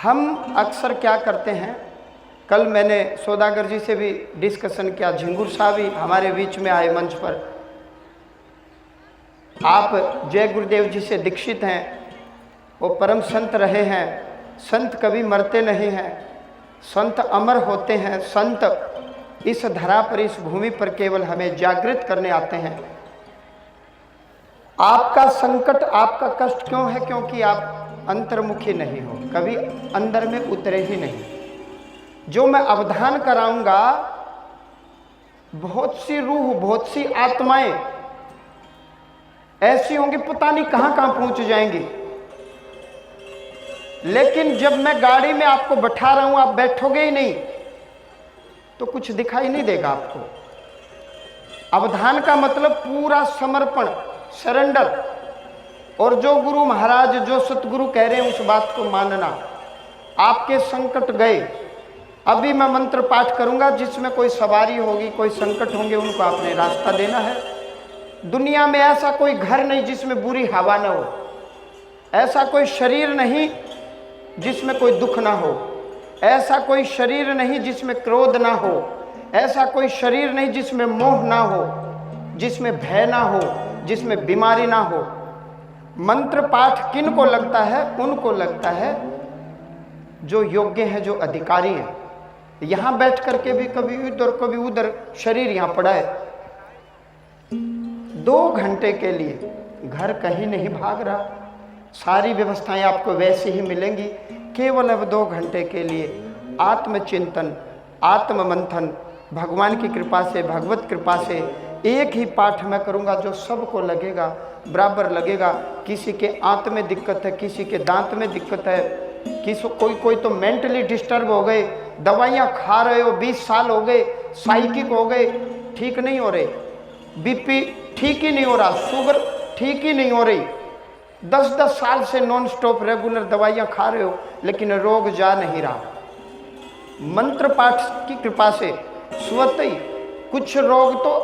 हम अक्सर क्या करते हैं, कल मैंने सौदागर जी से भी डिस्कशन किया, झिंगुर साहब भी हमारे बीच में आए मंच पर। आप जय गुरुदेव जी से दीक्षित हैं, वो परम संत रहे हैं। संत कभी मरते नहीं हैं, संत अमर होते हैं। संत इस धरा पर, इस भूमि पर केवल हमें जागृत करने आते हैं। आपका संकट, आपका कष्ट क्यों है? क्योंकि आप अंतर्मुखी नहीं हो, कभी अंदर में उतरे ही नहीं। जो मैं अवधान कराऊंगा, बहुत सी रूह, बहुत सी आत्माएं ऐसी होंगी, पता नहीं कहां कहां पहुंच जाएंगी। लेकिन जब मैं गाड़ी में आपको बैठा रहा हूं, आप बैठोगे ही नहीं तो कुछ दिखाई नहीं देगा आपको। अवधान का मतलब पूरा समर्पण, सरेंडर। और जो गुरु महाराज, जो सतगुरु कह रहे हैं उस बात को मानना। आपके संकट गए। अभी मैं मंत्र पाठ करूंगा, जिसमें कोई सवारी होगी, कोई संकट होंगे, उनको आपने रास्ता देना है। दुनिया में ऐसा कोई घर नहीं जिसमें बुरी हवा न हो, ऐसा कोई शरीर नहीं जिसमें कोई दुख ना हो, ऐसा कोई शरीर नहीं जिसमें क्रोध ना हो, ऐसा कोई शरीर नहीं जिसमें मोह ना हो, जिसमें भय ना हो, जिसमें बीमारी ना हो। मंत्र पाठ किन को लगता है? उनको लगता है जो योग्य है, जो अधिकारी हैं। यहां बैठ करके भी कभी इधर कभी उधर शरीर यहां पड़ा है। 2 घंटे के लिए घर कहीं नहीं भाग रहा, सारी व्यवस्थाएं आपको वैसे ही मिलेंगी। केवल अब 2 घंटे के लिए आत्मचिंतन, आत्ममंथन, भगवान की कृपा से, भगवत कृपा से एक ही पाठ मैं करूंगा जो सबको लगेगा, बराबर लगेगा। किसी के आंत में दिक्कत है, किसी के दांत में दिक्कत है, किसी कोई तो मेंटली डिस्टर्ब हो गए, दवाइयाँ खा रहे हो, 20 साल हो गए, साइकिक हो गए, ठीक नहीं हो रहे, बीपी ठीक ही नहीं हो रहा, शुगर ठीक ही नहीं हो रही, 10-10 साल से नॉन स्टॉप रेगुलर दवाइयाँ खा रहे हो, लेकिन रोग जा नहीं रहा। मंत्र पाठ की कृपा से स्वतः ही कुछ रोग तो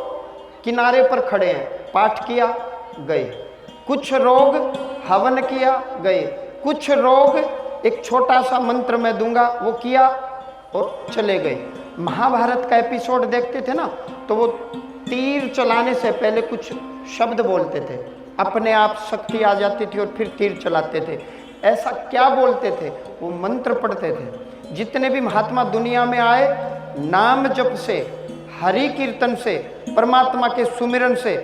किनारे पर खड़े हैं, पाठ किया गए। कुछ रोग हवन किया गए। कुछ रोग एक छोटा सा मंत्र मैं दूंगा वो किया और चले गए। महाभारत का एपिसोड देखते थे ना, तो वो तीर चलाने से पहले कुछ शब्द बोलते थे, अपने आप शक्ति आ जाती थी और फिर तीर चलाते थे। ऐसा क्या बोलते थे? वो मंत्र पढ़ते थे। जितने भी महात्मा दुनिया में आए, नाम जप से, हरि कीर्तन से, परमात्मा के सुमिरन से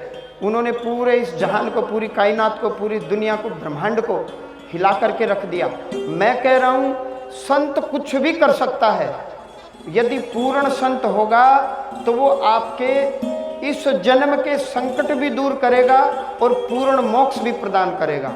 उन्होंने पूरे इस जहान को, पूरी कायनात को, पूरी दुनिया को, ब्रह्मांड को हिला करके रख दिया। मैं कह रहा हूं, संत कुछ भी कर सकता है। यदि पूर्ण संत होगा तो वो आपके इस जन्म के संकट भी दूर करेगा और पूर्ण मोक्ष भी प्रदान करेगा।